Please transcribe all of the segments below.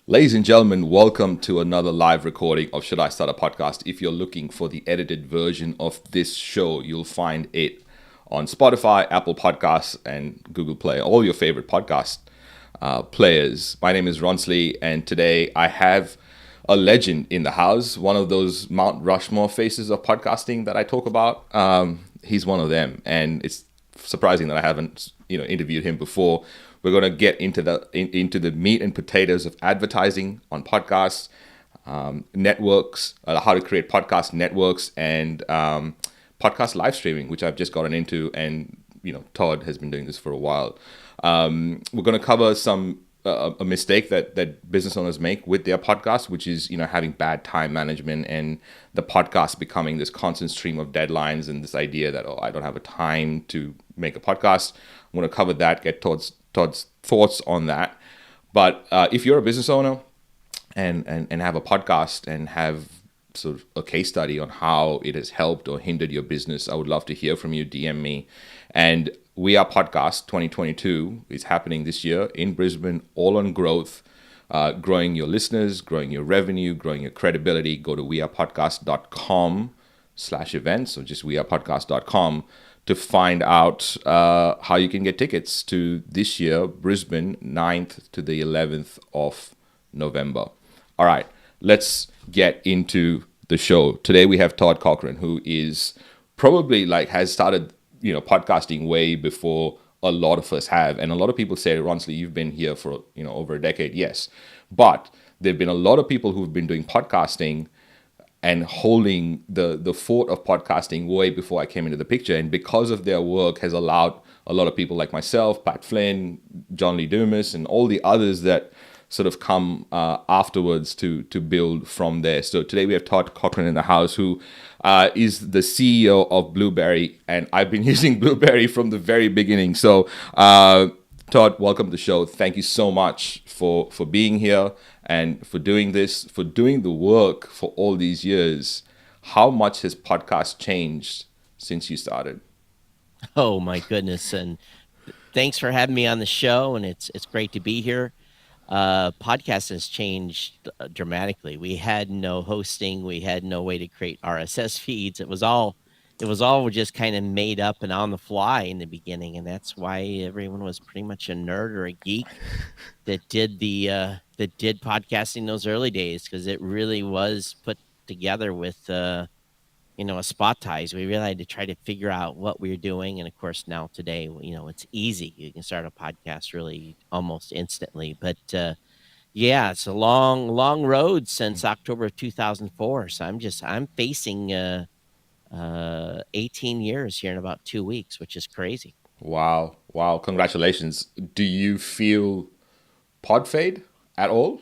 Ladies and gentlemen, welcome to another live recording of Should I Start a Podcast? If you're looking for the edited version of this show, you'll find it on Spotify, Apple Podcasts, and Google Play, all your favorite podcast players. My name is Ronsley, and today I have a legend in the house, one of those Mount Rushmore faces of podcasting that I talk about. He's one of them, and it's surprising that I haven't interviewed him before. We're going to get into the meat and potatoes of advertising on podcasts, networks, how to create podcast networks, and podcast live streaming, which I've just gotten into. And Todd has been doing this for a while. We're going to cover a mistake that business owners make with their podcast, which is having bad time management and the podcast becoming this constant stream of deadlines and this idea that I don't have a time to make a podcast. I'm going to cover that, get Todd's thoughts on that. But if you're a business owner and have a podcast and have sort of a case study on how it has helped or hindered your business, I would love to hear from you. DM me. And We Are Podcast 2022 is happening this year in Brisbane, all on growth, growing your listeners, growing your revenue, growing your credibility. Go to wearepodcast.com/events, or just wearepodcast.com to find out how you can get tickets to this year, Brisbane, 9th to the 11th of November. All right, let's get into the show. Today we have Todd Cochrane, who is probably has started podcasting way before a lot of us have. And a lot of people say, Ronsley, you've been here for over a decade. Yes, but there've been a lot of people who've been doing podcasting and holding the fort of podcasting way before I came into the picture. And because of their work has allowed a lot of people like myself, Pat Flynn, John Lee Dumas, and all the others that sort of come afterwards to build from there. So today we have Todd Cochrane in the house, who is the CEO of Blubrry. And I've been using Blubrry from the very beginning. So Todd, welcome to the show. Thank you so much for being here and for doing this, for doing the work for all these years. How much has podcast changed since you started? Oh my goodness. And thanks for having me on the show. And it's great to be here. Podcast has changed dramatically. We had no hosting. We had no way to create RSS feeds. It was all just kind of made up and on the fly in the beginning. And that's why everyone was pretty much a nerd or a geek that did podcasting in those early days, because it really was put together with, a spot ties. We really had to try to figure out what we were doing. And of course, now today, it's easy. You can start a podcast really almost instantly. But yeah, it's a long, long road since October of 2004. So I'm facing 18 years here in about 2 weeks, which is crazy. Wow. Congratulations. Do you feel pod fade at all?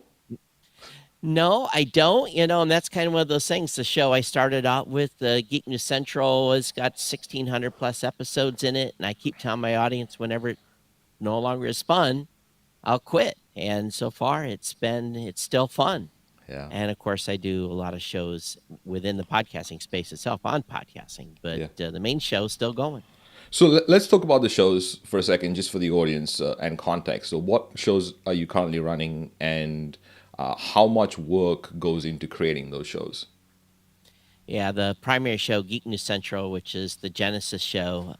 No, I don't, and that's kind of one of those things. The show I started out with, Geek News Central, has got 1,600 plus episodes in it. And I keep telling my audience, whenever it no longer is fun, I'll quit. And so far it's still fun. Yeah. And of course I do a lot of shows within the podcasting space itself on podcasting, but the main show is still going. So let's talk about the shows for a second, just for the audience and context. So what shows are you currently running, and how much work goes into creating those shows? Yeah, the primary show, Geek News Central, which is the Genesis show,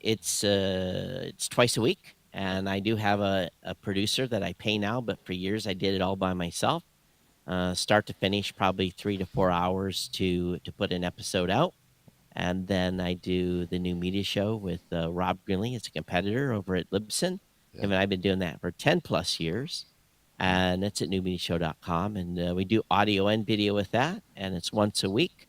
it's twice a week, and I do have a producer that I pay now, but for years I did it all by myself, start to finish, probably 3 to 4 hours to put an episode out. And then I do the new media show with Rob Greenlee. It's a competitor over at Libsyn. Yeah. And I've been doing that for 10 plus years. And it's at newmediashow.com. And we do audio and video with that. And it's once a week.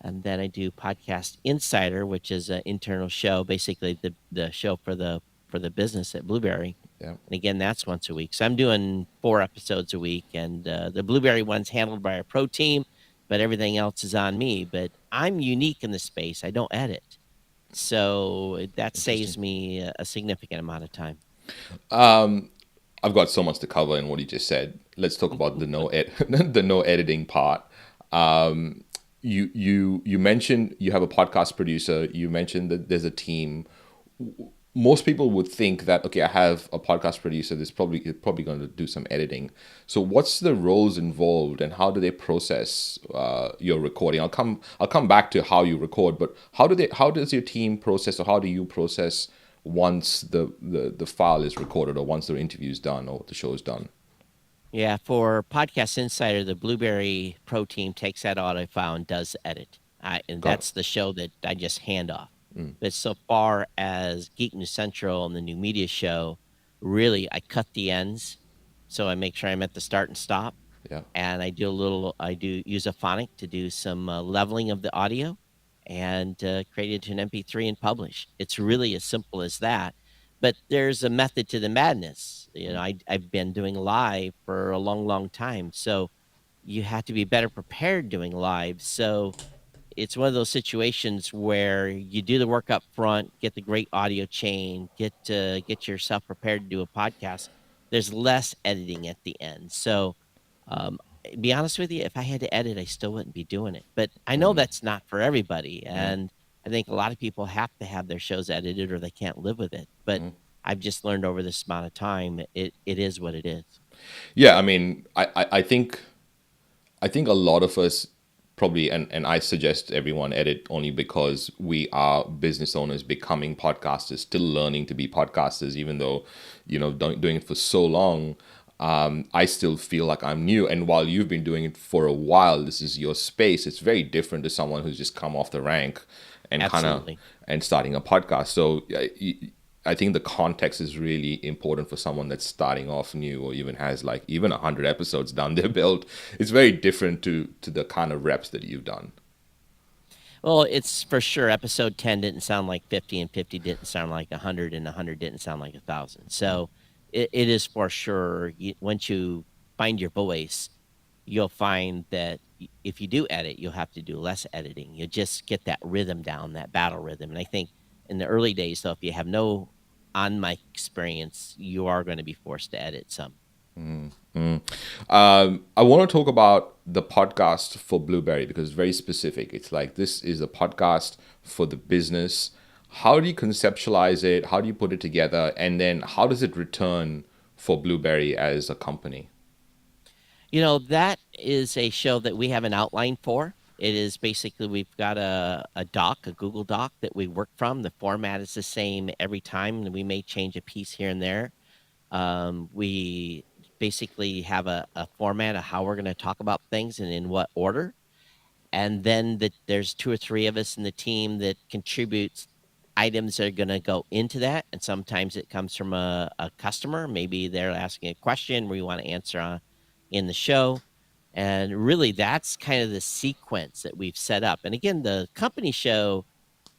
And then I do Podcast Insider, which is an internal show, basically the show for the business at Blubrry. Yeah. And again, that's once a week. So I'm doing 4 episodes a week. And the Blubrry one's handled by our pro team, but everything else is on me. But I'm unique in the space. I don't edit. So that saves me a significant amount of time. I've got so much to cover in what you just said. Let's talk about the no editing part. You mentioned you have a podcast producer. You mentioned that there's a team. most people would think that, okay, I have a podcast producer that's probably going to do some editing. So what's the roles involved, and how do they process your recording? I'll come back to how you record, but how does your team process, or how do you process once the file is recorded, or once the interview is done, or the show is done? Yeah, for Podcast Insider, the Blubrry Pro team takes that audio file and does edit. And Got it. that's the show that I just hand off. But so far as Geek News Central and the new media show, really, I cut the ends. So I make sure I'm at the start and stop. Yeah. And I do use a phonic to do some leveling of the audio and create it to an MP3 and publish. It's really as simple as that. But there's a method to the madness. I've been doing live for a long, long time. So you have to be better prepared doing live. So it's one of those situations where you do the work up front, get the great audio chain, get yourself prepared to do a podcast. There's less editing at the end. So, be honest with you, if I had to edit, I still wouldn't be doing it. But I know that's not for everybody, and I think a lot of people have to have their shows edited or they can't live with it. But I've just learned over this amount of time, it is what it is. Yeah, I mean, I think a lot of us probably, and I suggest everyone edit only because we are business owners becoming podcasters, still learning to be podcasters, even though, doing it for so long. I still feel like I'm new. And while you've been doing it for a while, this is your space. It's very different to someone who's just come off the rank and Absolutely. and starting a podcast. So I think the context is really important for someone that's starting off new, or even has like even 100 episodes down their belt. It's very different to the kind of reps that you've done. Well, it's for sure episode 10 didn't sound like 50, and 50 didn't sound like 100, and 100 didn't sound like 1,000. So it is for sure. Once you find your voice, you'll find that if you do edit, you'll have to do less editing. You just get that rhythm down, that battle rhythm. And I think in the early days, though, if you have no on mic experience, you are going to be forced to edit some. I want to talk about the podcast for Blubrry because it's very specific. It's like, this is a podcast for the business. How do you conceptualize it? How do you put it together? And then how does it return for Blubrry as a company? That is a show that we have an outline for. It is basically, we've got a Google Doc that we work from. The format is the same every time, and we may change a piece here and there. We basically have a format of how we're going to talk about things and in what order. And then there's 2 or 3 of us in the team that contributes items that are going to go into that. And sometimes it comes from a customer. Maybe they're asking a question we want to answer in the show. And really, that's kind of the sequence that we've set up. And again, the company show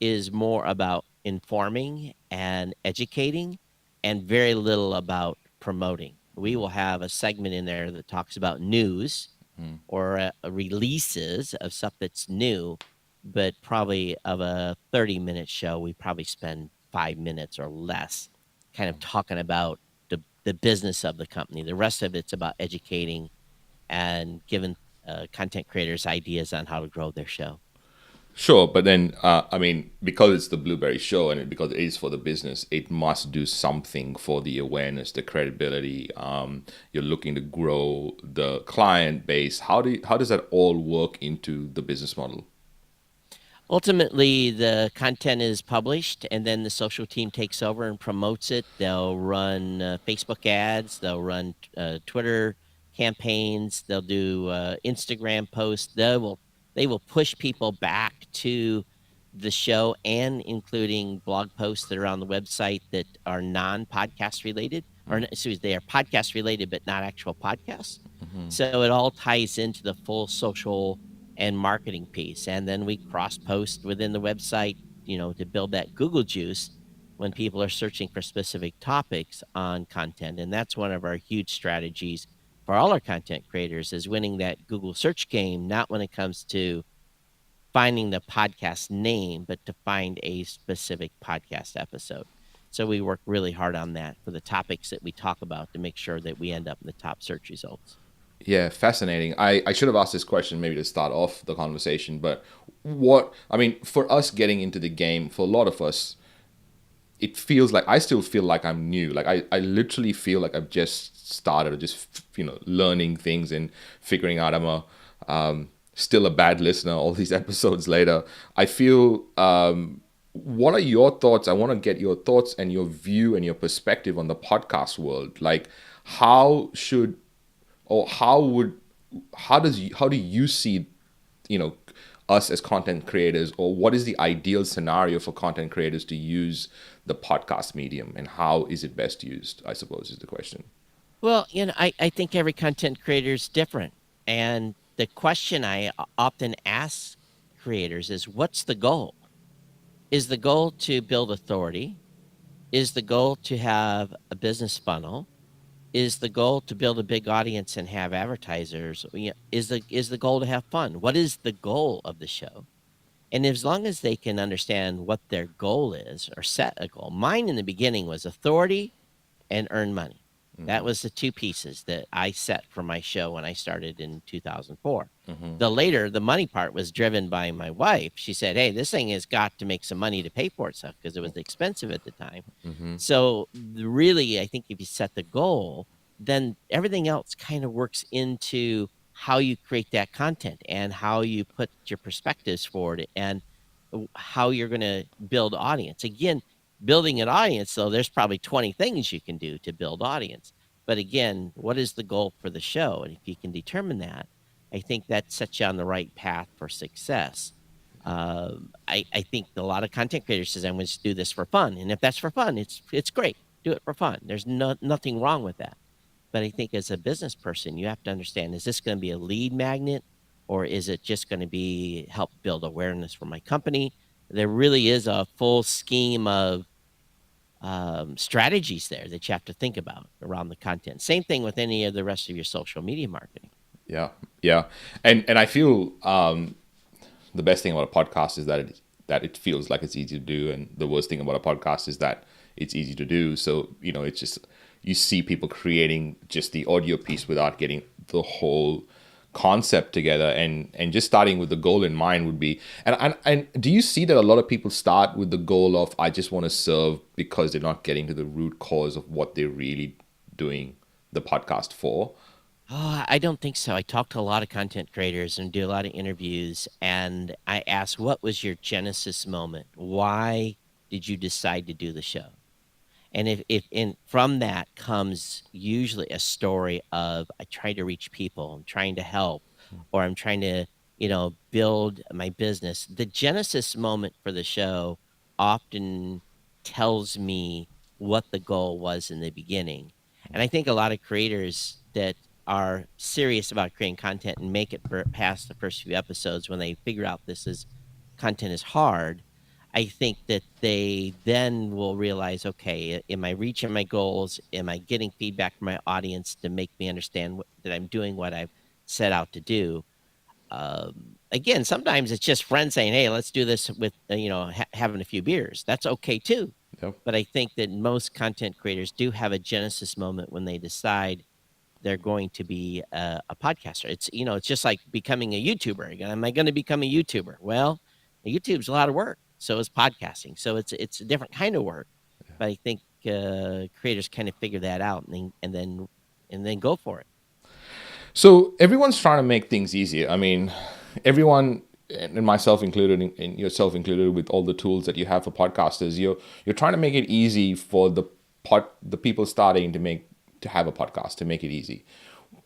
is more about informing and educating, and very little about promoting. We will have a segment in there that talks about news or releases of stuff that's new, but probably of a 30-minute show, we probably spend 5 minutes or less kind of talking about the business of the company. The rest of it's about educating and giving content creators ideas on how to grow their show. Sure, but then I mean, because it's the Blubrry show and because it is for the business, it must do something for the awareness, the credibility. You're looking to grow the client base. How does that all work into the business model? Ultimately, the content is published, and then the social team takes over and promotes it. They'll run Facebook ads, they'll run Twitter campaigns, they'll do Instagram posts. They will push people back to the show, and including blog posts that are on the website that are non-podcast related, or excuse me, they are podcast related but not actual podcasts. So it all ties into the full social and marketing piece. And then we cross post within the website, to build that Google juice when people are searching for specific topics on content. And that's one of our huge strategies for all our content creators, is winning that Google search game, not when it comes to finding the podcast name, but to find a specific podcast episode. So we work really hard on that for the topics that we talk about to make sure that we end up in the top search results. Yeah, fascinating. I should have asked this question maybe to start off the conversation, but I mean, for us getting into the game, for a lot of us, it feels like I still feel like I'm new. Like I literally feel like I've just started, just learning things and figuring out. I'm a still a bad listener all these episodes later. I feel. What are your thoughts? I want to get your thoughts and your view and your perspective on the podcast world. Like, how should or how would how do you see you know us as content creators, or what is the ideal scenario for content creators to use the podcast medium, and how is it best used, I suppose, is the question. Well, I think every content creator is different. And the question I often ask creators is, what's the goal? Is the goal to build authority? Is the goal to have a business funnel? Is the goal to build a big audience and have advertisers? Is the goal to have fun? What is the goal of the show? And as long as they can understand what their goal is or set a goal, mine in the beginning was authority and earn money. That was the two pieces that I set for my show when I started in 2004. The money part was driven by my wife. She said, "Hey, this thing has got to make some money to pay for itself," because it was expensive at the time. So really, I think if you set the goal, then everything else kind of works into how you create that content and how you put your perspectives forward and how you're going to build audience. Again, building an audience, though, there's probably 20 things you can do to build audience. But again, what is the goal for the show? And if you can determine that, I think that sets you on the right path for success. I think a lot of content creators says, "I'm going to do this for fun," and if that's for fun, it's great. Do it for fun. There's nothing wrong with that. But I think as a business person, you have to understand: is this going to be a lead magnet, or is it just going to be help build awareness for my company? There really is a full scheme of strategies there that you have to think about around the content. Same thing with any of the rest of your social media marketing. Yeah, yeah, and I feel the best thing about a podcast is that it feels like it's easy to do, and the worst thing about a podcast is that it's easy to do. So it's just you see people creating just the audio piece without getting the whole concept together, and just starting with the goal in mind would be. And do you see that a lot of people start with the goal of, I just want to serve, because they're not getting to the root cause of what they're really doing the podcast for? Oh, I don't think so. I talk to a lot of content creators and do a lot of interviews, and I ask, what was your genesis moment? Why did you decide to do the show? And if and from that comes usually a story of, I try to reach people, I'm trying to help, or I'm trying to, build my business. The genesis moment for the show often tells me what the goal was in the beginning. And I think a lot of creators that are serious about creating content and make it past the first few episodes, when they figure out content is hard, I think that they then will realize, okay, am I reaching my goals? Am I getting feedback from my audience to make me understand that I'm doing what I've set out to do? Again, sometimes it's just friends saying, "Hey, let's do this," with having a few beers. That's okay too. Yep. But I think that most content creators do have a genesis moment when they decide they're going to be a podcaster. It's just like becoming a YouTuber. Am I going to become a YouTuber? Well, YouTube's a lot of work. So is podcasting. So it's a different kind of work. But I think creators kind of figure that out and then go for it. So everyone's trying to make things easier. I mean, everyone, and myself included, and yourself included, with all the tools that you have for podcasters, you're trying to make it easy for the people starting to have a podcast, to make it easy.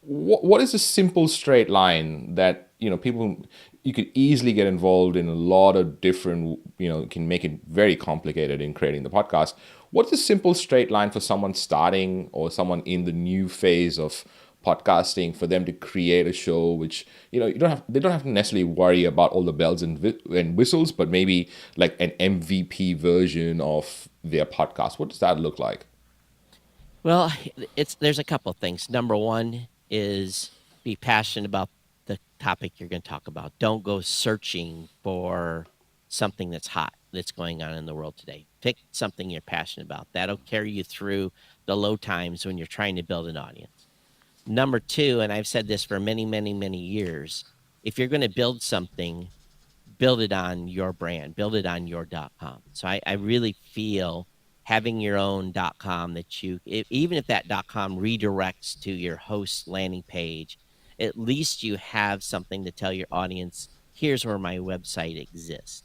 What is a simple straight line that people, you could easily get involved in a lot of different, can make it very complicated in creating the podcast? What's a simple straight line for someone starting, or someone in the new phase of podcasting, for them to create a show which they don't have to necessarily worry about all the bells and whistles, but maybe like an MVP version of their podcast? What does that look like? Well, there's a couple of things. Number one is be passionate about the topic you're going to talk about. Don't go searching for something that's hot, that's going on in the world today. Pick something you're passionate about. That'll carry you through the low times when you're trying to build an audience. Number two, and I've said this for many, many, many years, if you're going to build something, build it on your brand, build it on your .com. So I really feel having your own .com that even if that .com redirects to your host landing page, at least you have something to tell your audience, here's where my website exists.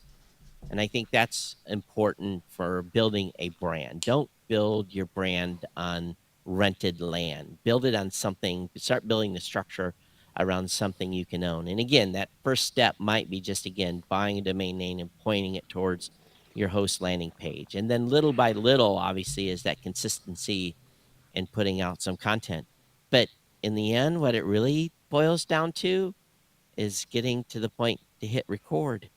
And I think that's important for building a brand. Don't build your brand on rented land. Build it on something, start building the structure around something you can own. And again, that first step might be just, again, buying a domain name and pointing it towards your host landing page. And then little by little, obviously, is that consistency and putting out some content. But in the end, what it really boils down to is getting to the point to hit record.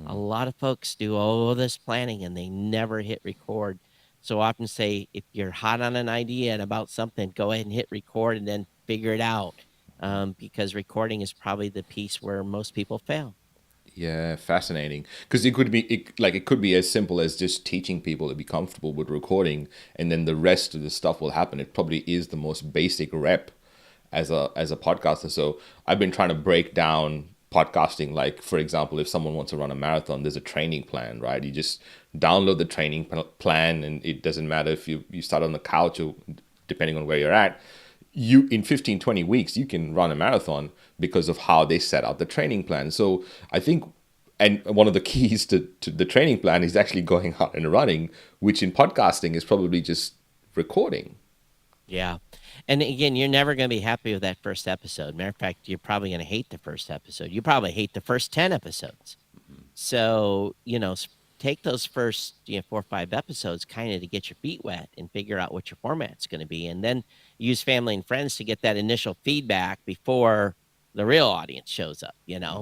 A lot of folks do all this planning and they never hit record. So I often say, if you're hot on an idea and about something, go ahead and hit record and then figure it out. Because recording is probably the piece where most people fail. Yeah, fascinating. Because it could be as simple as just teaching people to be comfortable with recording, and then the rest of the stuff will happen. It probably is the most basic rep as a podcaster. So I've been trying to break down podcasting. Like, for example, if someone wants to run a marathon, there's a training plan, right? You just download the training plan, and it doesn't matter if you start on the couch or depending on where you're at. You in 15-20 weeks you can run a marathon because of how they set out the training plan. So I think, and one of the keys to the training plan is actually going out and running, which in podcasting is probably just recording. Yeah. And again, you're never going to be happy with that first episode. Matter of fact, you're probably going to hate the first episode. You probably hate the first 10 episodes. So, take those first 4 or 5 episodes kind of to get your feet wet and figure out what your format's going to be. And then use family and friends to get that initial feedback before the real audience shows up,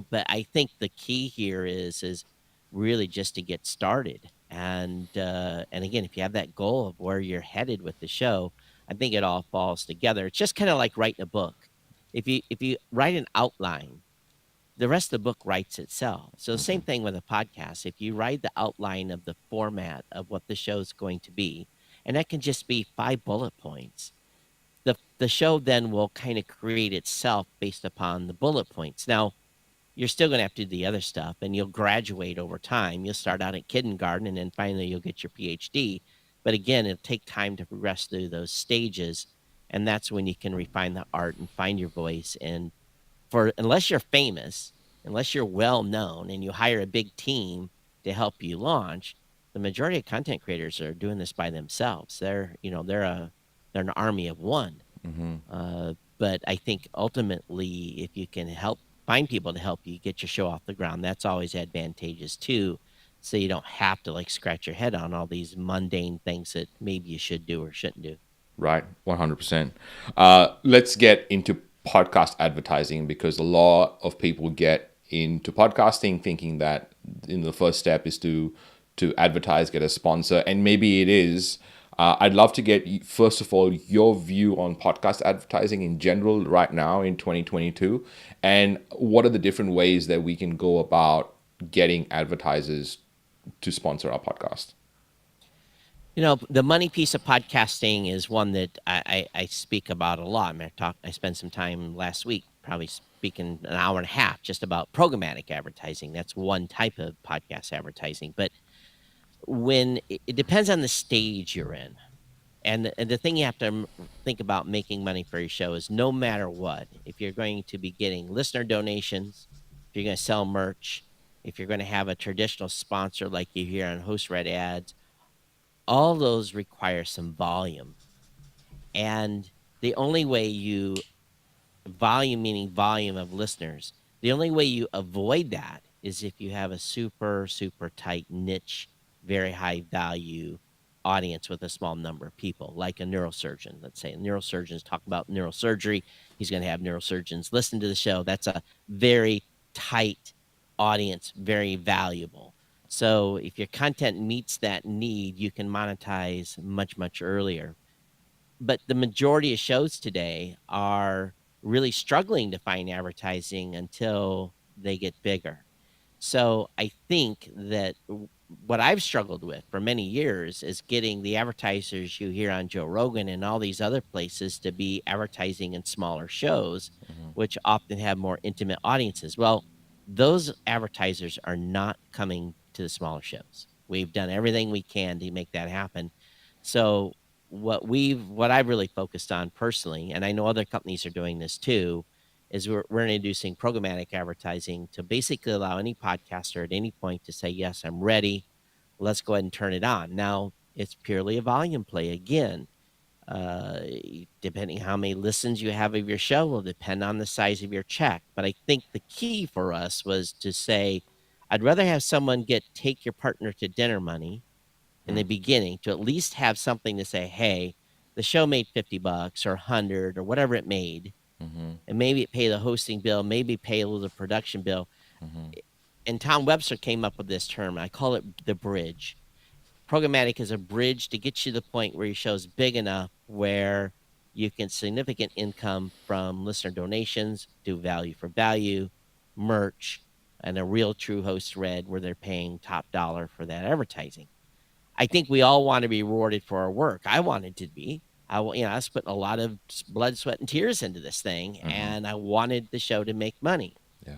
But I think the key here is really just to get started. And again, if you have that goal of where you're headed with the show, I think it all falls together. It's just kind of like writing a book. If you write an outline, the rest of the book writes itself. So the same thing with a podcast. If you write the outline of the format of what the show is going to be, and that can just be 5 bullet points, the show then will kind of create itself based upon the bullet points. Now, you're still going to have to do the other stuff, and you'll graduate over time. You'll start out at kindergarten, and then finally you'll get your PhD. But again, it'll take time to progress through those stages, and that's when you can refine the art and find your voice. And unless you're famous, unless you're well known, and you hire a big team to help you launch, the majority of content creators are doing this by themselves. They're an army of one. But I think ultimately, if you can find people to help you get your show off the ground, that's always advantageous too. So you don't have to scratch your head on all these mundane things that maybe you should do or shouldn't do. Right, 100%. Let's get into podcast advertising, because a lot of people get into podcasting thinking that the first step is to advertise, get a sponsor, and maybe it is. I'd love to get, first of all, your view on podcast advertising in general right now in 2022, and what are the different ways that we can go about getting advertisers to sponsor our podcast. The money piece of podcasting is one that I speak about a lot. I spent some time last week probably speaking an hour and a half just about programmatic advertising. That's one type of podcast advertising. But when it depends on the stage you're in. And the thing you have to think about making money for your show is, no matter what, if you're going to be getting listener donations, if you're going to sell merch, if you're going to have a traditional sponsor like you hear on host read ads, all those require some volume. And the only way volume meaning volume of listeners, the only way you avoid that is if you have a super, super tight niche, very high value audience with a small number of people, like a neurosurgeon. Let's say a neurosurgeon's talking about neurosurgery. He's going to have neurosurgeons listen to the show. That's a very tight audience, very valuable. So if your content meets that need, you can monetize much, much earlier. But the majority of shows today are really struggling to find advertising until they get bigger. So I think that what I've struggled with for many years is getting the advertisers you hear on Joe Rogan and all these other places to be advertising in smaller shows, which often have more intimate audiences. Well, those advertisers are not coming to the smaller shows. We've done everything we can to make that happen. So what I've really focused on personally, and I know other companies are doing this too, is we're introducing programmatic advertising to basically allow any podcaster at any point to say, yes, I'm ready. Let's go ahead and turn it on. Now it's purely a volume play again. Uh, Depending how many listens you have of your show will depend on the size of your check. But I think the key for us was to say, I'd rather have someone get take your partner to dinner money in the beginning to at least have something to say, hey, the show made $50 or 100 or whatever it made. And maybe it pay the hosting bill, maybe pay a little production bill. And Tom Webster came up with this term. I call it the bridge. Programmatic is a bridge to get you to the point where your show's big enough where you can significant income from listener donations, do value for value, merch, and a real true host read where they're paying top dollar for that advertising. I think we all want to be rewarded for our work. I wanted to be. I spent a lot of blood, sweat, and tears into this thing, and I wanted the show to make money. Yeah.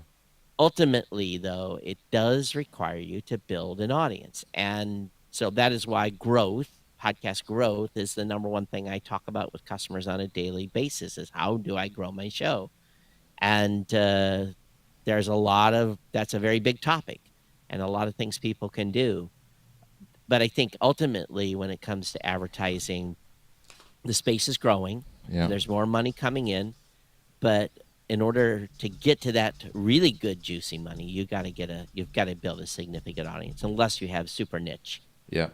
Ultimately, though, it does require you to build an audience. And so that is why podcast growth is the number one thing I talk about with customers on a daily basis is how do I grow my show? And that's a very big topic and a lot of things people can do. But I think ultimately when it comes to advertising, the space is growing. Yeah. There's more money coming in, but in order to get to that really good juicy money, you've got to build a significant audience unless you have super niche. Yeah.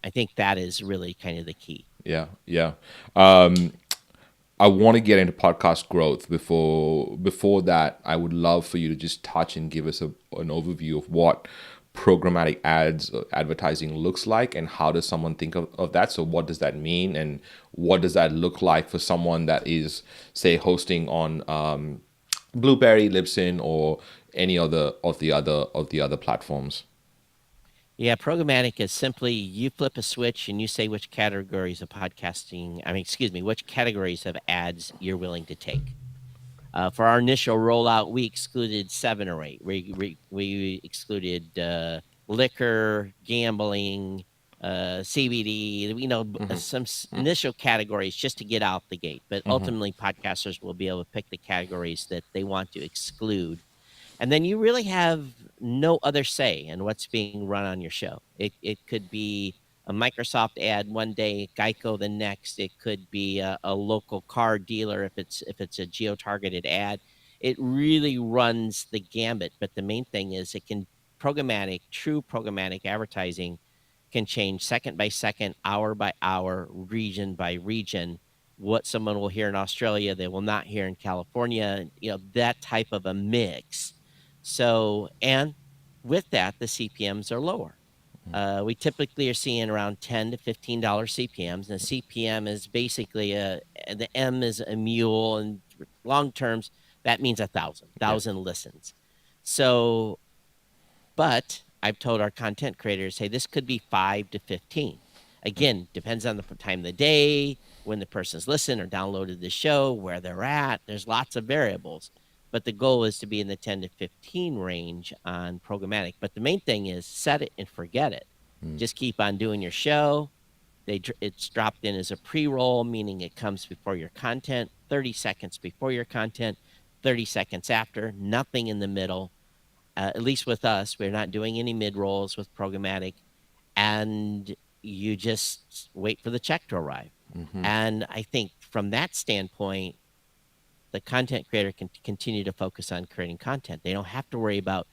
I think that is really kind of the key. Yeah. Yeah. I want to get into podcast growth. Before that, I would love for you to just touch and give us an overview of what programmatic advertising looks like and how does someone think of that. So what does that mean and what does that look like for someone that is, say, hosting on Blubrry, Libsyn, or any other of the other platforms? Yeah, programmatic is simply you flip a switch and you say which categories of which categories of ads you're willing to take. For our initial rollout, we excluded 7 or 8. We excluded liquor, gambling, CBD, some initial categories just to get out the gate. But ultimately, podcasters will be able to pick the categories that they want to exclude. And then you really have no other say in what's being run on your show. It could be a Microsoft ad one day, Geico the next. It could be a local car dealer if it's a geo-targeted ad. It really runs the gambit. But the main thing is true programmatic advertising can change second by second, hour by hour, region by region. What someone will hear in Australia, they will not hear in California. That type of a mix. So, and with that, the CPMs are lower. We typically are seeing around $10 to $15 CPMs, and the CPM is basically the M is a mule, and long terms that means 1,000 listens. So, but I've told our content creators, hey, this could be 5 to 15. Again, depends on the time of the day, when the person's listened or downloaded the show, where they're at. There's lots of variables. But the goal is to be in the 10 to 15 range on programmatic. But the main thing is set it and forget it. Just keep on doing your show. It's dropped in as a pre-roll, meaning it comes before your content, 30 seconds before your content, 30 seconds after, nothing in the middle. At least with us, we're not doing any mid-rolls with programmatic. And you just wait for the check to arrive. And I think from that standpoint, the content creator can continue to focus on creating content. They don't have to worry about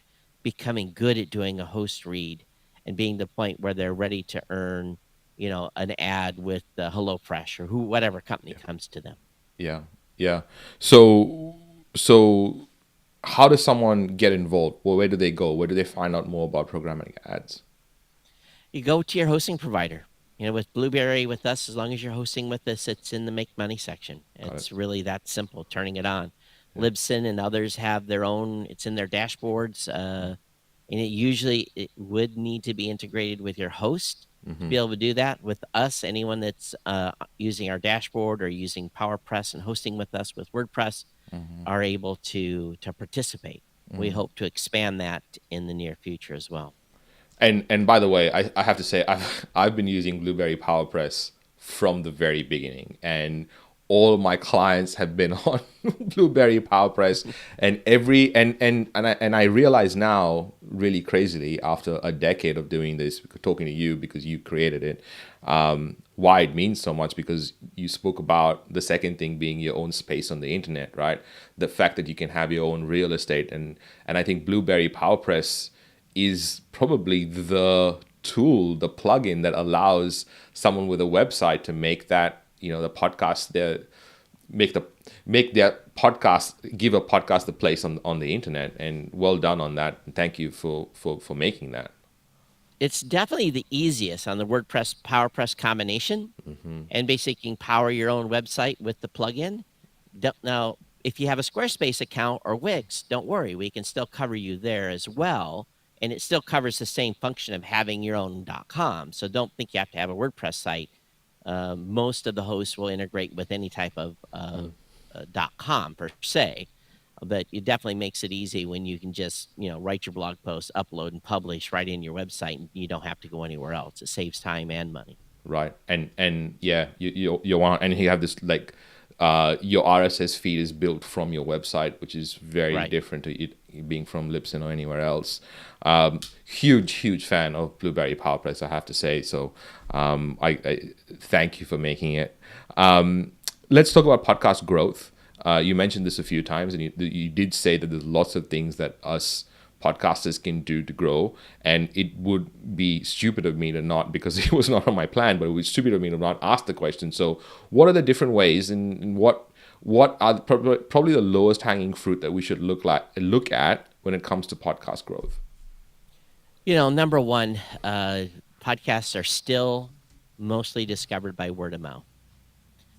becoming good at doing a host read and being the point where they're ready to earn, an ad with HelloFresh or whatever company comes to them. Yeah. Yeah. So how does someone get involved? Well, where do they go? Where do they find out more about programmatic ads? You go to your hosting provider. With Blubrry, with us, as long as you're hosting with us, it's in the Make Money section. It's really that simple, turning it on. Yeah. Libsyn and others have their own. It's in their dashboards. And it would need to be integrated with your host to be able to do that. With us, anyone that's using our dashboard or using PowerPress and hosting with us with WordPress are able to participate. We hope to expand that in the near future as well. And by the way, I have to say I've been using Blubrry PowerPress from the very beginning, and all my clients have been on Blubrry PowerPress, and I realize now, really crazily, after a decade of doing this, talking to you because you created it, why it means so much. Because you spoke about the second thing being your own space on the internet, right? The fact that you can have your own real estate, and I think Blubrry PowerPress is probably the tool, the plugin that allows someone with a website to make that, the podcast, make their podcast, give a podcast a place on the internet. And well done on that. Thank you for making that. It's definitely the easiest on the WordPress PowerPress combination, and basically you can power your own website with the plugin. Now, if you have a Squarespace account or Wix, don't worry, we can still cover you there as well, and it still covers the same function of having your own .com. So don't think you have to have a WordPress site. Most of the hosts will integrate with any type of .com per se, but it definitely makes it easy when you can just write your blog post, upload and publish right in your website, and you don't have to go anywhere else. It saves time and money. Right. And yeah, you want, and you have this like your RSS feed is built from your website, which is very different to it being from Libsyn or anywhere else. Huge fan of Blubrry PowerPress, I have to say. So I thank you for making it. Let's talk about podcast growth. You mentioned this a few times, and you did say that there's lots of things that us podcasters can do to grow, and it would be stupid of me to not, because it was not on my plan, but it would be stupid of me to not ask the question. So what are the different ways, and what are probably the lowest hanging fruit that we should look at when it comes to podcast growth? Number one, podcasts are still mostly discovered by word of mouth.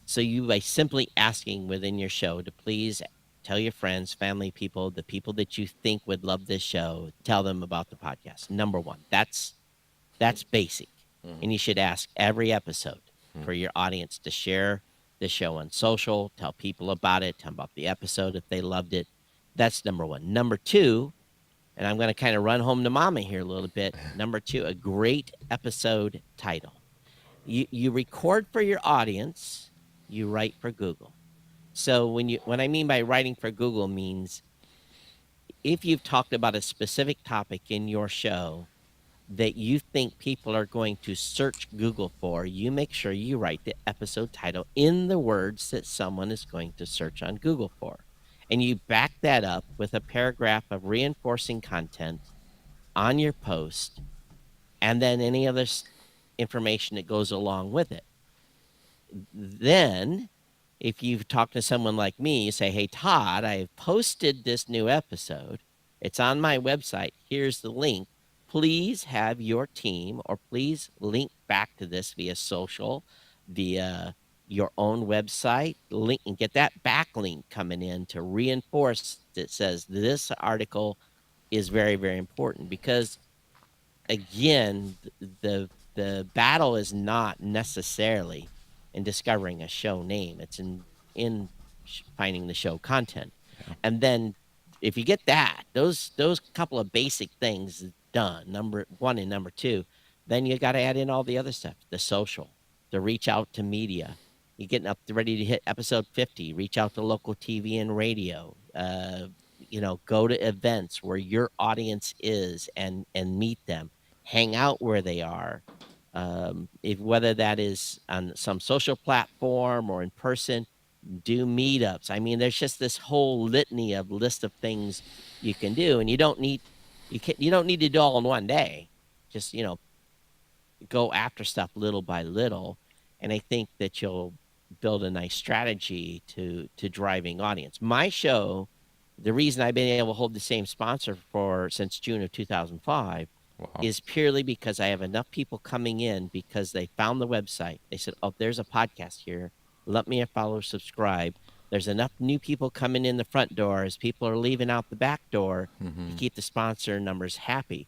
So by simply asking within your show to please tell your friends, family, people, the people that you think would love this show, tell them about the podcast. Number one, that's basic. And you should ask every episode for your audience to share the show on social, tell people about it, tell them about the episode if they loved it. That's number one. Number two, and I'm going to kind of run home to mama here a little bit. Number two, a great episode title. You record for your audience, you write for Google. So when I mean by writing for Google means if you've talked about a specific topic in your show that you think people are going to search Google for, you make sure you write the episode title in the words that someone is going to search on Google for. And you back that up with a paragraph of reinforcing content on your post, and then any other information that goes along with it. Then, if you've talked to someone like me, you say, hey, Todd, I have posted this new episode. It's on my website. Here's the link. Please have your team, or please link back to this via social, via your own website, link, and get that backlink coming in to reinforce that says this article is very, very important. Because again, the battle is not necessarily in discovering a show name. It's in finding the show content. And then if you get those couple of basic things done, number one and number two, then you got to add in all the other stuff, the social, the reach out to media. You're getting up ready to hit episode 50, reach out to local TV and radio, go to events where your audience is and meet them, hang out where they are. Whether that is on some social platform or in person, do meetups. I mean, there's just this whole litany of list of things you can do, and you don't need to do it all in one day. Just go after stuff little by little, and I think that you'll build a nice strategy to driving audience. My show, the reason I've been able to hold the same sponsor since June of 2005 is purely because I have enough people coming in because they found the website. They said, oh, there's a podcast here. Let me follow, subscribe. There's enough new people coming in the front door as people are leaving out the back door to keep the sponsor numbers happy.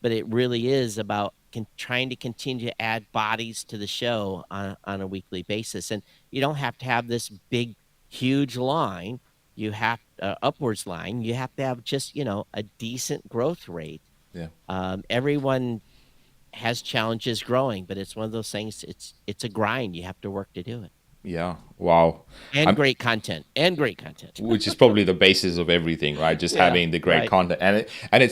But it really is about trying to continue to add bodies to the show on a weekly basis. And you don't have to have this big, huge line. You have upwards line. You have to have just, a decent growth rate. Yeah. Everyone has challenges growing, but it's one of those things. It's a grind. You have to work to do it, Yeah. Wow. and I'm, great content, and great content. which is probably the basis of everything, right? Just Yeah, having the great right. content, and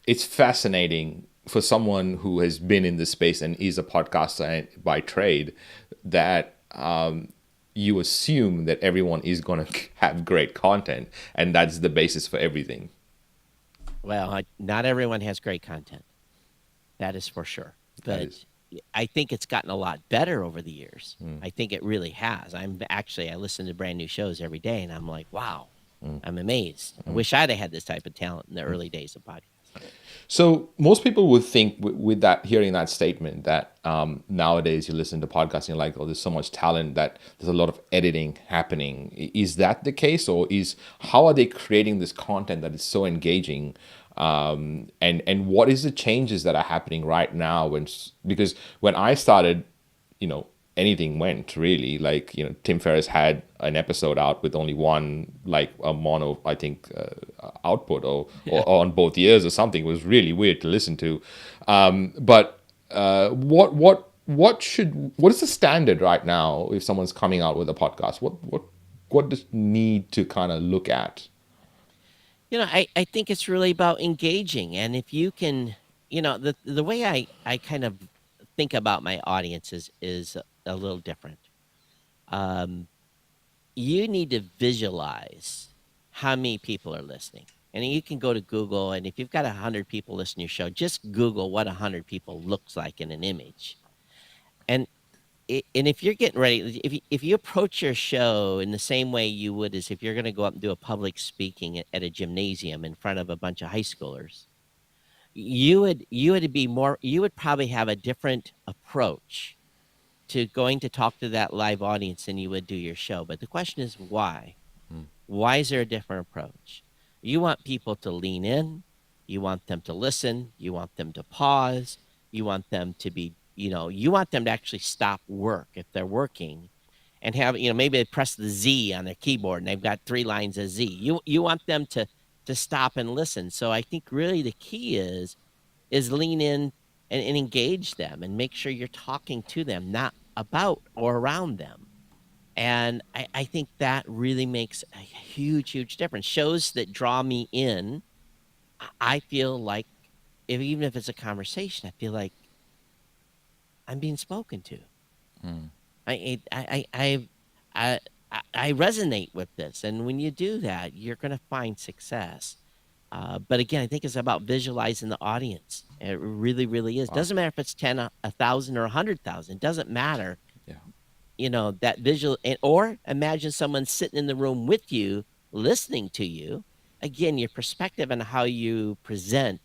it's fascinating for someone who has been in this space and is a podcaster by trade, that you assume that everyone is going to have great content, and that's the basis for everything. Well, not everyone has great content. That is for sure. That But is. I think it's gotten a lot better over the years. I think it really has. I listen to brand new shows every day, and I'm like, wow, I'm amazed. I wish I'd have had this type of talent in the early days of podcasts. So most people would think with that, hearing that statement, that nowadays you listen to podcasts and you're like, oh, there's so much talent that there's a lot of editing happening. Is that the case, or is how are they creating this content that is so engaging? And what is the changes that are happening right now? Because when I started, anything went, really. Like, Tim Ferriss had an episode out with only one, like a mono, I think, output, or on both ears or something. It was really weird to listen to. But what is the standard right now if someone's coming out with a podcast? What does need to kind of look at? I think it's really about engaging. And if you can, the way I kind of think about my audience is a little different. Um, you need to visualize how many people are listening. And you can go to Google, and if you've got 100 people listening to your show, just Google what 100 people looks like in an image. And and if you're getting ready, if you approach your show in the same way you would as if you're going to go up and do a public speaking at a gymnasium in front of a bunch of high schoolers, you would probably have a different approach to going to talk to that live audience than you would do your show. But the question is why? Why is there a different approach? You want people to lean in, you want them to listen, you want them to pause, you want them to be, you want them to actually stop work if they're working and have, maybe they press the Z on their keyboard and they've got 3 lines of Z. You want them to stop and listen. So I think really the key is lean in and engage them and make sure you're talking to them, not about or around them. And I think that really makes a huge, huge difference. Shows that draw me in, I feel like, even if it's a conversation, I feel like I'm being spoken to. I I I I I resonate with this, and when you do that, you're going to find success. But again, I think it's about visualizing the audience. It really, really is. Wow. Doesn't matter if it's 10, 1,000, or 100,000. It doesn't matter. Yeah. That visual, or imagine someone sitting in the room with you, listening to you. Again, your perspective and how you present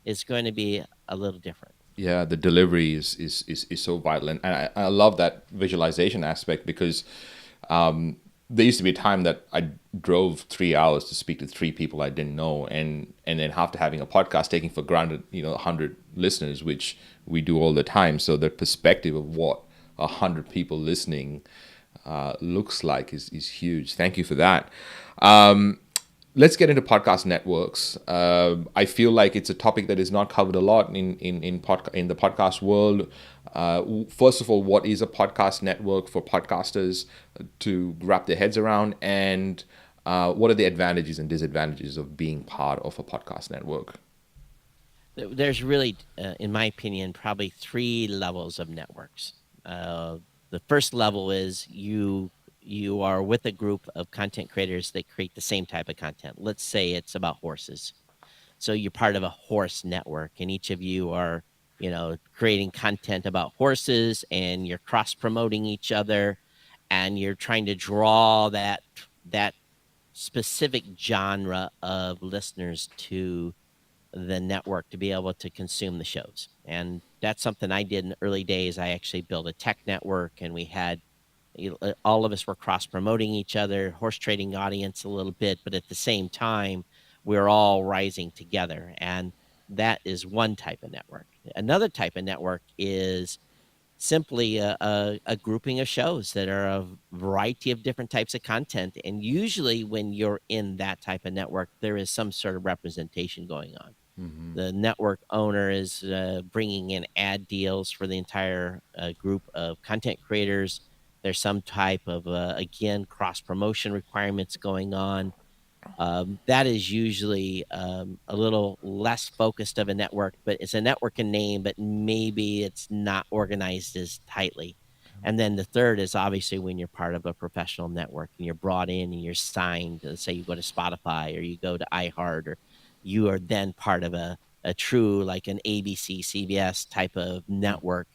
is going to be a little different. Yeah, the delivery is so vital, and I love that visualization aspect, because there used to be a time that I drove 3 hours to speak to 3 people I didn't know, and then after having a podcast, taking for granted 100 listeners, which we do all the time. So the perspective of what 100 people listening looks like is huge. Thank you for that. Let's get into podcast networks. I feel like it's a topic that is not covered a lot in the podcast world. First of all, what is a podcast network for podcasters to wrap their heads around, and what are the advantages and disadvantages of being part of a podcast network? There's really, in my opinion, probably 3 levels of networks. The first level is you are with a group of content creators that create the same type of content. Let's say it's about horses. So you're part of a horse network, and each of you are, creating content about horses, and you're cross promoting each other, and you're trying to draw that specific genre of listeners to the network to be able to consume the shows. And that's something I did in the early days. I actually built a tech network, and we had all of us were cross promoting each other, horse trading audience a little bit, but at the same time, we're all rising together. And that is one type of network. Another type of network is simply a grouping of shows that are a variety of different types of content. And usually when you're in that type of network, there is some sort of representation going on. The network owner is bringing in ad deals for the entire group of content creators. There's some type of, again, cross promotion requirements going on. That is usually a little less focused of a network, but it's a network in name, but maybe it's not organized as tightly. And then the third is obviously when you're part of a professional network and you're brought in and you're signed. Let's say you go to Spotify or you go to iHeart, or you are then part of a true, like an ABC, CBS type of network,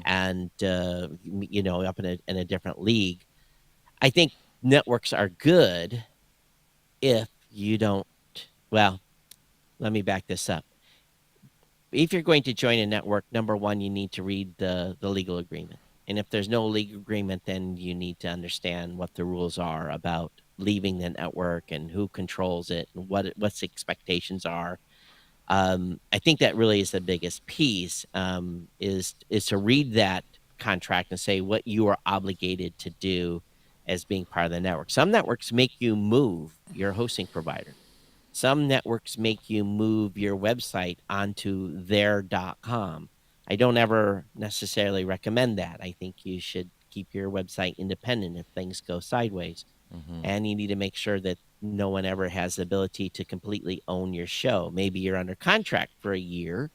and up in a different league. I think networks are good if you don't. Well, let me back this up. If you're going to join a network, number one, you need to read the legal agreement. And if there's no legal agreement, then you need to understand what the rules are about leaving the network and who controls it and what's the expectations are. I think that really is the biggest piece, is to read that contract and say what you are obligated to do as being part of the network. Some networks make you move your hosting provider. Some networks make you move your website onto their.com. I don't ever necessarily recommend that. I think you should keep your website independent if things go sideways. And you need to make sure that no one ever has the ability to completely own your show. Maybe you're under contract for a year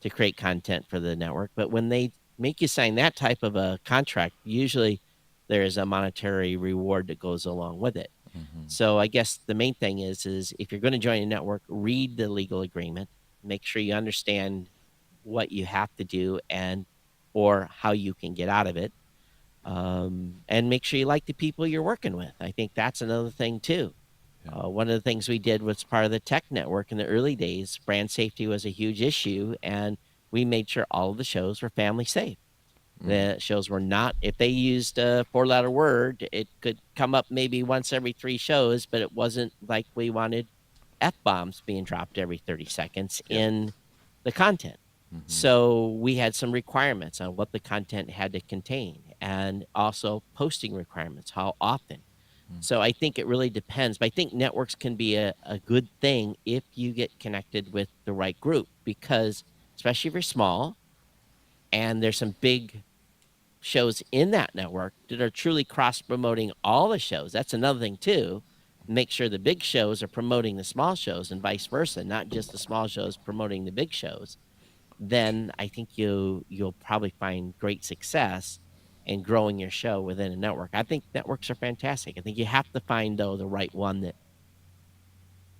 to create content for the network, but when they make you sign that type of a contract, usually there is a monetary reward that goes along with it. So I guess the main thing is if you're going to join a network, read the legal agreement, make sure you understand what you have to do or how you can get out of it. And make sure you like the people you're working with. I think that's another thing too. One of the things we did was part of the tech network in the early days. Brand safety was a huge issue, and we made sure all of the shows were family safe. The shows were not, if they used a 4-letter word, it could come up maybe once every 3 shows, but it wasn't like we wanted F-bombs being dropped every 30 seconds in the content. So we had some requirements on what the content had to contain, and also posting requirements, how often. So I think it really depends. But I think networks can be a good thing if you get connected with the right group, because especially if you're small and there's some big shows in that network that are truly cross-promoting all the shows. That's another thing too. Make sure the big shows are promoting the small shows and vice versa, not just the small shows promoting the big shows. Then I think you'll probably find great success in growing your show within a network. I think networks are fantastic. I think you have to find, though, the right one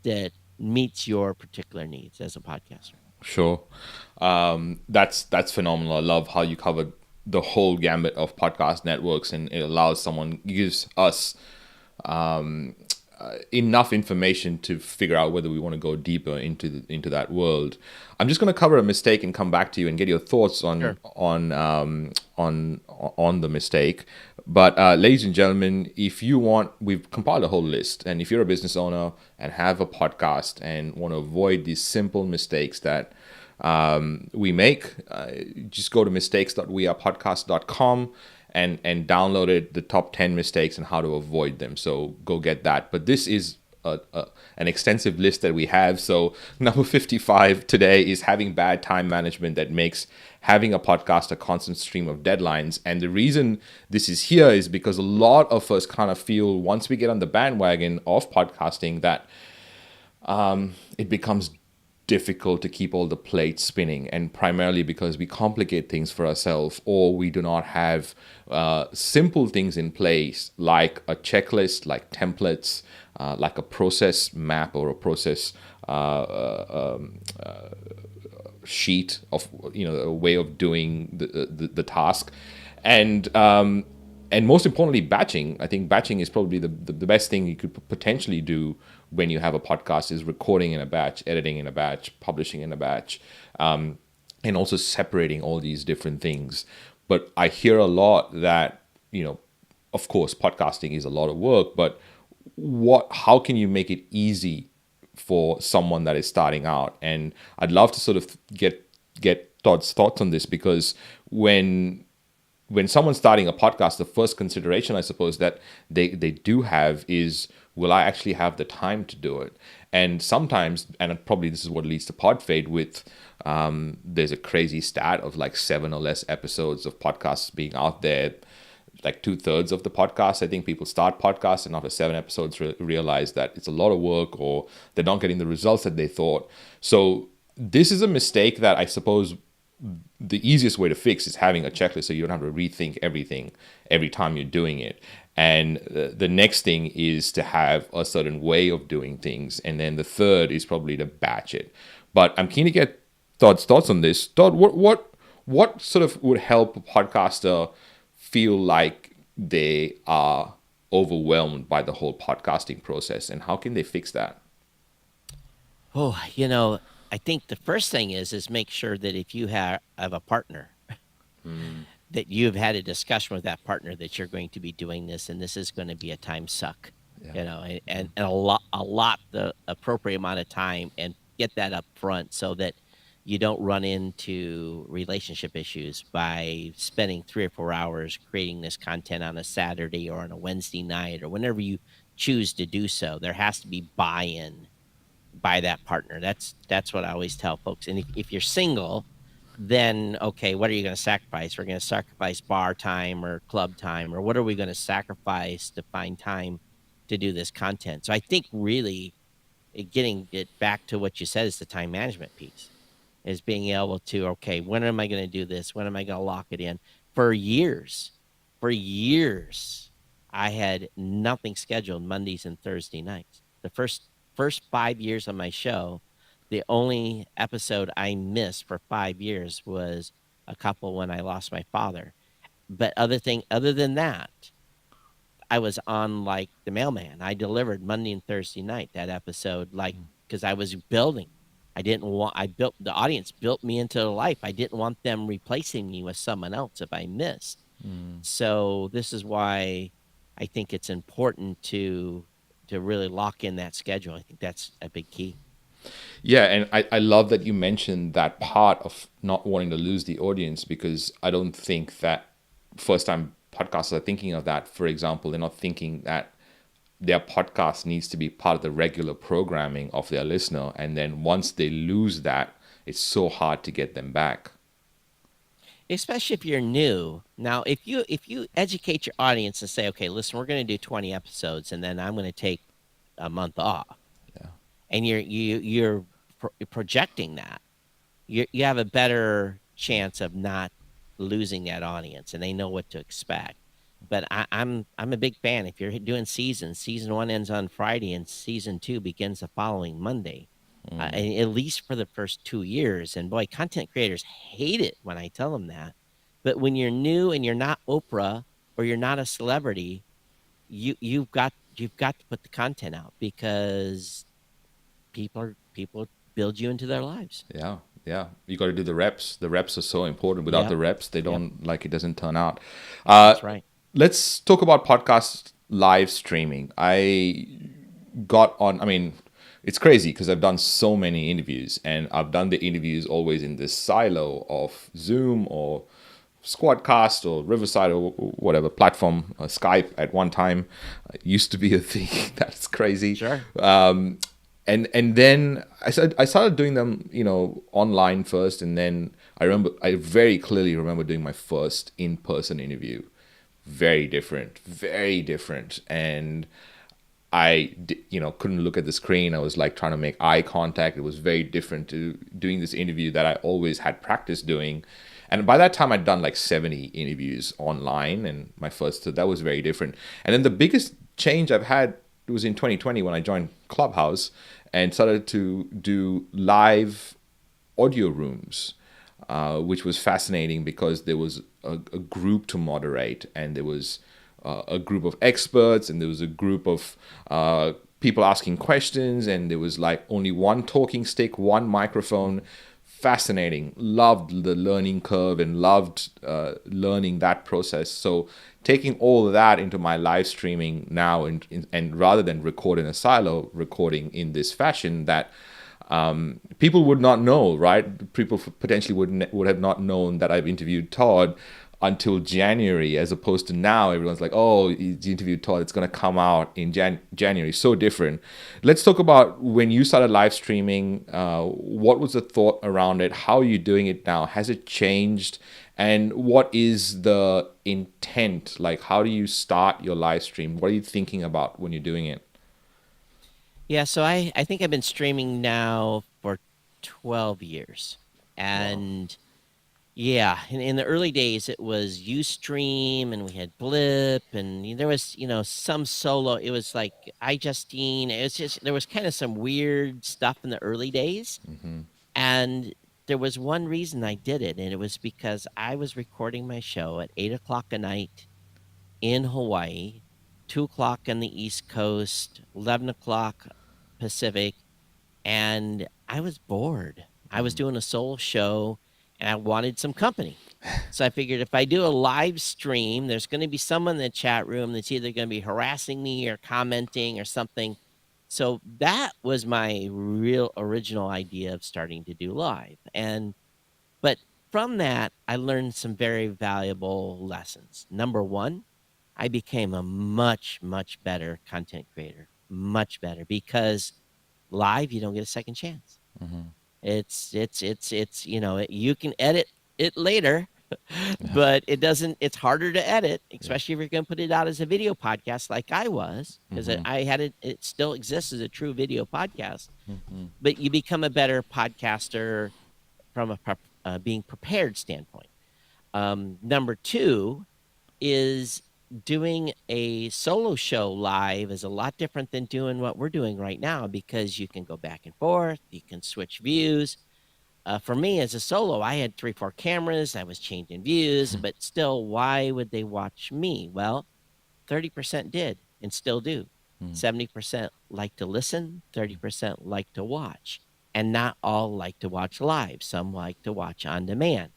that meets your particular needs as a podcaster. Sure. That's phenomenal. I love how you covered the whole gambit of podcast networks, and it allows gives us enough information to figure out whether we want to go deeper into that world. I'm just going to cover a mistake and come back to you and get your thoughts on the mistake. But ladies and gentlemen, if you want, we've compiled a whole list, and if you're a business owner and have a podcast and want to avoid these simple mistakes that we make, just go to mistakes.wearepodcast.com and download it, the top 10 mistakes and how to avoid them. So go get that. But this is an extensive list that we have. So number 55 today is having bad time management that makes having a podcast a constant stream of deadlines. And the reason this is here is because a lot of us kind of feel, once we get on the bandwagon of podcasting, that it becomes difficult to keep all the plates spinning, and primarily because we complicate things for ourselves, or we do not have simple things in place like a checklist, like templates, like a process map or a process sheet of a way of doing the task, and most importantly, batching. I think batching is probably the best thing you could potentially do when you have a podcast, is recording in a batch, editing in a batch, publishing in a batch, and also separating all these different things. But I hear a lot that, of course, podcasting is a lot of work, but how can you make it easy for someone that is starting out? And I'd love to sort of get Todd's thoughts on this, because when when someone's starting a podcast, the first consideration, I suppose, that they do have is, will I actually have the time to do it? And sometimes, and probably this is what leads to pod fade with, there's a crazy stat of like 7 or less episodes of podcasts being out there. Like 2/3 of the podcasts, I think people start podcasts and after 7 episodes realize that it's a lot of work or they're not getting the results that they thought. So this is a mistake that I suppose the easiest way to fix is having a checklist so you don't have to rethink everything every time you're doing it. And the next thing is to have a certain way of doing things. And then the third is probably to batch it. But I'm keen to get Todd's thoughts on this. Todd, what sort of would help a podcaster feel like they are overwhelmed by the whole podcasting process, and how can they fix that? Oh, I think the first thing is make sure that if you have a partner, that you've had a discussion with that partner that you're going to be doing this, and this is going to be a time suck, and a lot the appropriate amount of time, and get that up front so that you don't run into relationship issues by spending 3 or 4 hours creating this content on a Saturday or on a Wednesday night or whenever you choose to do so. There has to be buy-in by that partner. That's what I always tell folks. And if you're single, then okay, what are you going to sacrifice? We're going to sacrifice bar time or club time, or what are we going to sacrifice to find time to do this content? So I think really getting it back to what you said is the time management piece. Is being able to, okay, when am I going to do this? When am I going to lock it in? For years, I had nothing scheduled Mondays and Thursday nights. The first 5 years of my show, the only episode I missed for 5 years was a couple when I lost my father. But other than that, I was on like the mailman. I delivered Monday and Thursday night, that episode, like, because I was building. The audience built me into life. I didn't want them replacing me with someone else if I missed. So this is why I think it's important to really lock in that schedule. I think that's a big key. Yeah, and I love that you mentioned that part of not wanting to lose the audience, because I don't think that first-time podcasters are thinking of that. For example, they're not thinking that their podcast needs to be part of the regular programming of their listener. And then once they lose that, it's so hard to get them back. Especially if you're new. Now, if you educate your audience and say, okay, listen, we're going to do 20 episodes and then I'm going to take a month off. Yeah. And you're projecting that, you have a better chance of not losing that audience, and they know what to expect. But I'm a big fan. If you're doing season 1 ends on Friday and season 2 begins the following Monday, at least for the first 2 years. And boy, content creators hate it when I tell them that. But when you're new and you're not Oprah or you're not a celebrity, you've got to put the content out, because people build you into their lives. Yeah. You got to do the reps. The reps are so important. Without the reps, they don't it doesn't turn out. That's right. Let's talk about podcast live streaming. It's crazy because I've done so many interviews, and I've done the interviews always in this silo of Zoom or Squadcast or Riverside or whatever platform, Skype at one time. Used to be a thing. That's crazy. Sure. And then I started doing them, online first, and then I very clearly remember doing my first in-person interview. Very different, and I couldn't look at the screen. I was like trying to make eye contact. It was very different to doing this interview that I always had practice doing. And by that time, I'd done like 70 interviews online, and my first, so that was very different. And then the biggest change I've had was in 2020 when I joined Clubhouse and started to do live audio rooms, which was fascinating because there was a group to moderate, and there was a group of experts, and there was a group of people asking questions, and there was like only one talking stick, one microphone. Fascinating. Loved the learning curve and loved learning that process. So taking all of that into my live streaming now, and rather than record in a silo, recording in this fashion that people would not know, right? People potentially would have not known that I've interviewed Todd until January, as opposed to now everyone's like, oh, you interviewed Todd, it's going to come out in January. So different. Let's talk about when you started live streaming. What was the thought around it? How are you doing it now? Has it changed? And what is the intent? Like, how do you start your live stream? What are you thinking about when you're doing it? Yeah, so I think I've been streaming now for 12 years. Wow. And yeah, in the early days, it was Ustream, and we had Blip, and there was, some solo. It was like iJustine. It was just, there was kind of some weird stuff in the early days. And there was one reason I did it, and it was because I was recording my show at 8 o'clock at night in Hawaii, 2 o'clock on the East Coast, 11 o'clock Pacific, and I was bored. I was doing a solo show and I wanted some company. So I figured if I do a live stream, there's going to be someone in the chat room that's either going to be harassing me or commenting or something. So that was my real original idea of starting to do live. But from that, I learned some very valuable lessons. Number one, I became a much, much better content creator, much better, because live, you don't get a second chance. It's you can edit it later, but it's harder to edit, especially if you're going to put it out as a video podcast like I was, because I had it still exists as a true video podcast. But you become a better podcaster from a being prepared standpoint. Number two is doing a solo show live is a lot different than doing what we're doing right now, because you can go back and forth, you can switch views. For me as a solo, I had 3-4 cameras, I was changing views, but still, why would they watch me? Well, 30% did and still do. 70% like to listen, 30% like to watch, and not all like to watch live. Some like to watch on demand.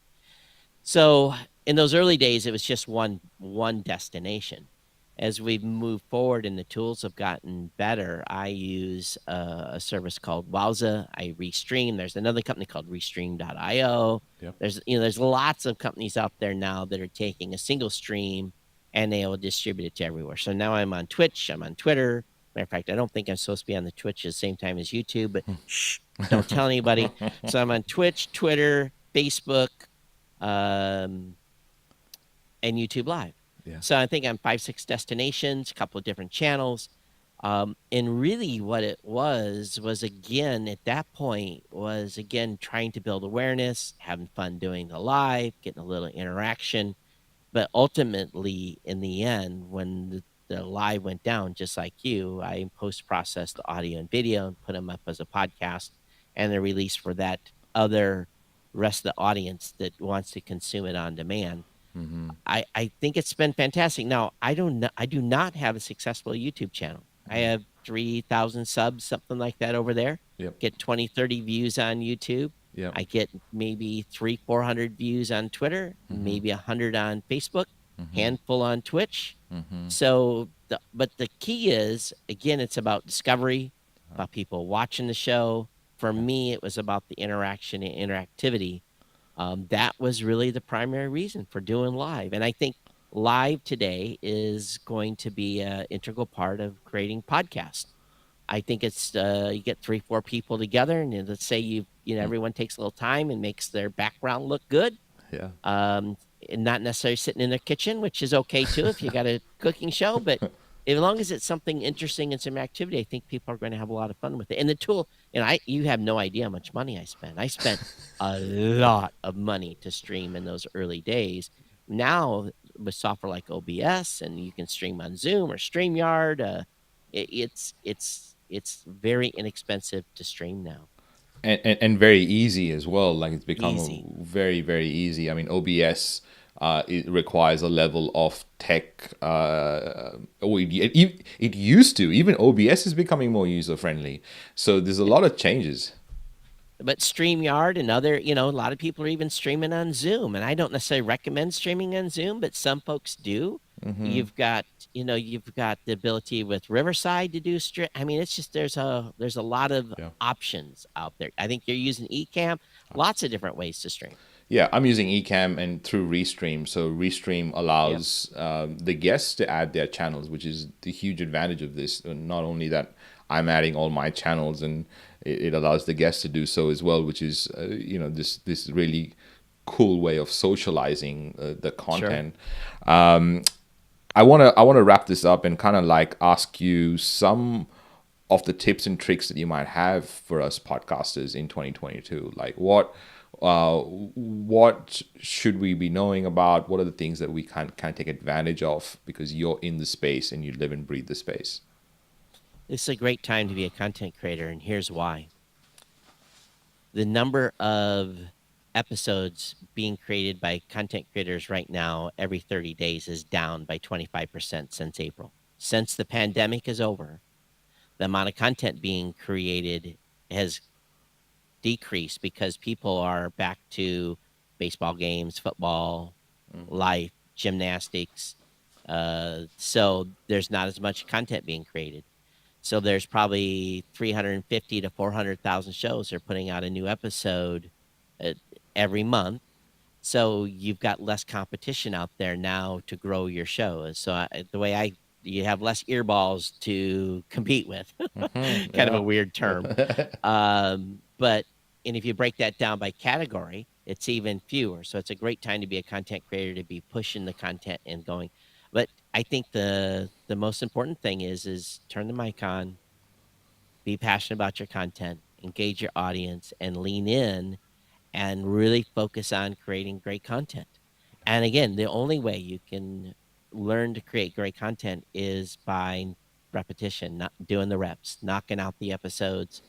So in those early days, it was just one destination. As we've moved forward and the tools have gotten better, I use a service called Wowza. I restream. There's another company called Restream.io. Yep. There's lots of companies out there now that are taking a single stream and they will distribute it to everywhere. So now I'm on Twitch. I'm on Twitter. Matter of fact, I don't think I'm supposed to be on the Twitch at the same time as YouTube, but shh, don't tell anybody. So I'm on Twitch, Twitter, Facebook, and YouTube Live. Yeah. So I think I'm 5-6 destinations, a couple of different channels. And really what it was again, at that point, was again trying to build awareness, having fun doing the live, getting a little interaction. But ultimately, in the end, when the live went down, just like you, I post-processed the audio and video and put them up as a podcast, and they're released for that other rest of the audience that wants to consume it on demand. I think it's been fantastic. Now, I do not have a successful YouTube channel. I have 3,000 subs, something like that over there. Yep. Get 20, 30 views on YouTube. Yep. I get maybe 300-400 views on Twitter, maybe 100 on Facebook, handful on Twitch. So, but the key is, again, it's about discovery, about people watching the show. For me, it was about the interaction and interactivity. That was really the primary reason for doing live. And I think live today is going to be an integral part of creating podcasts. I think it's you get 3-4 people together, and let's say everyone takes a little time and makes their background look good. Yeah. And not necessarily sitting in their kitchen, which is okay too if you got a cooking show. But as long as it's something interesting and some activity, I think people are going to have a lot of fun with it. And the tool, and you have no idea how much money I spent. I spent a lot of money to stream in those early days. Now with software like OBS, and you can stream on Zoom or StreamYard, it's very inexpensive to stream now. And very easy as well. Like, it's become Easy. very, very easy. I mean, OBS it requires a level of tech. It used to. Even OBS is becoming more user friendly. So there's a lot of changes. But StreamYard and other, a lot of people are even streaming on Zoom, and I don't necessarily recommend streaming on Zoom, but some folks do. You've got the ability with Riverside to do stream. I mean, it's just there's a lot of options out there. I think you're using Ecamm, lots of different ways to stream. Yeah, I'm using Ecamm and through Restream. So Restream Yep, allows the guests to add their channels, which is the huge advantage of this. And not only that, I'm adding all my channels, and it allows the guests to do so as well, which is this really cool way of socializing the sure. content. I want to wrap this up and kind of like ask you some of the tips and tricks that you might have for us podcasters in 2022. Like what should we be knowing about? What are the things that we can take advantage of because you're in the space and you live and breathe the space? It's a great time to be a content creator, and here's why. The number of episodes being created by content creators right now every 30 days is down by 25% since April. Since the pandemic is over, the amount of content being created has decreased because people are back to baseball games, football, life, gymnastics. So there's not as much content being created. So there's probably 350 to 400,000 shows are putting out a new episode uh, every month. So you've got less competition out there now to grow your show. And so you have less earballs to compete with. Kind of Yeah. a weird term. But and if you break that down by category, it's even fewer. So it's a great time to be a content creator, to be pushing the content and going. But I think the most important thing is turn the mic on, be passionate about your content, engage your audience, and lean in and really focus on creating great content. And again, the only way you can learn to create great content is by repetition, not doing the reps, knocking out the episodes,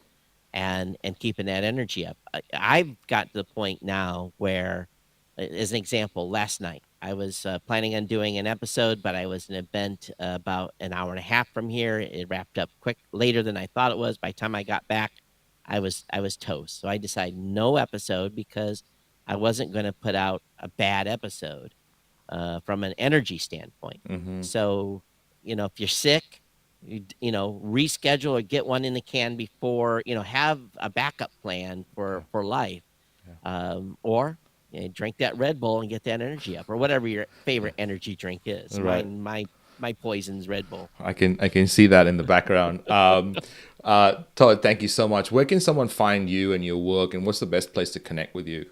and keeping that energy up. I've got to the point now where, as an example, last night I was planning on doing an episode, but I was in an event about an hour and a half from here. It wrapped up quick later than I thought it was. By the time I got back, I was toast. So I decided no episode because I wasn't going to put out a bad episode from an energy standpoint. So, if you're sick, reschedule or get one in the can before, have a backup plan for life. Or drink that Red Bull and get that energy up, or whatever your favorite energy drink is. Right. My poison's Red Bull. I can see that in the background. Todd, thank you so much. Where can someone find you and your work, and what's the best place to connect with you?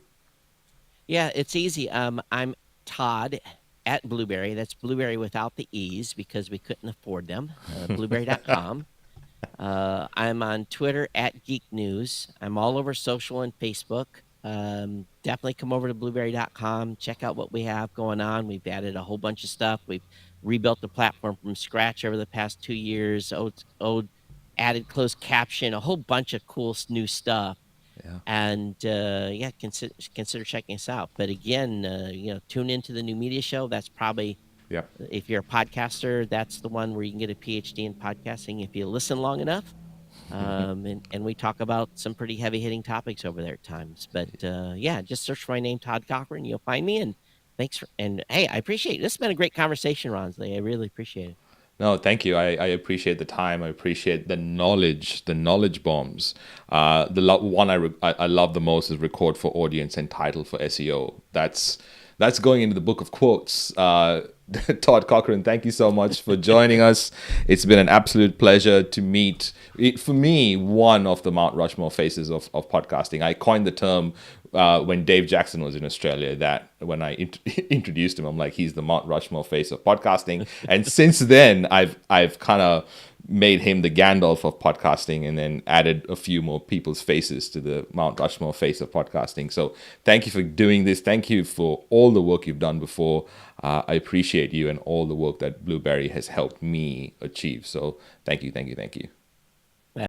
Yeah, it's easy. I'm Todd at Blubrry. That's Blubrry without the E's because we couldn't afford them. Blubrry.com. I'm on Twitter at Geek News. I'm all over social and Facebook. Definitely come over to blubrry.com. Check out what we have going on. We've added a whole bunch of stuff. We've rebuilt the platform from scratch over the past 2 years. Added closed caption, a whole bunch of cool new stuff. Yeah. And yeah, consider checking us out. But again, tune into the New Media Show. That's probably, Yeah. if you're a podcaster, that's the one where you can get a PhD in podcasting if you listen long enough. And we talk about some pretty heavy hitting topics over there at times. But yeah, just search for my name, Todd Cochrane. You'll find me. And and hey, I appreciate it. This has been a great conversation, Ronsley. I really appreciate it. No, thank you. I appreciate the time. I appreciate the knowledge bombs. One I love the most is record for audience and title for SEO. That's going into the book of quotes. Todd Cochrane, thank you so much for joining us. It's been an absolute pleasure to meet, for me, one of the Mount Rushmore faces of podcasting. I coined the term when Dave Jackson was in Australia, that when I introduced him, I'm like, he's the Mount Rushmore face of podcasting. And since then, I've kind of made him the Gandalf of podcasting, and then added a few more people's faces to the Mount Rushmore face of podcasting. So thank you for doing this. Thank you for all the work you've done before. I appreciate you and all the work that Blubrry has helped me achieve. So thank you, thank you, thank you.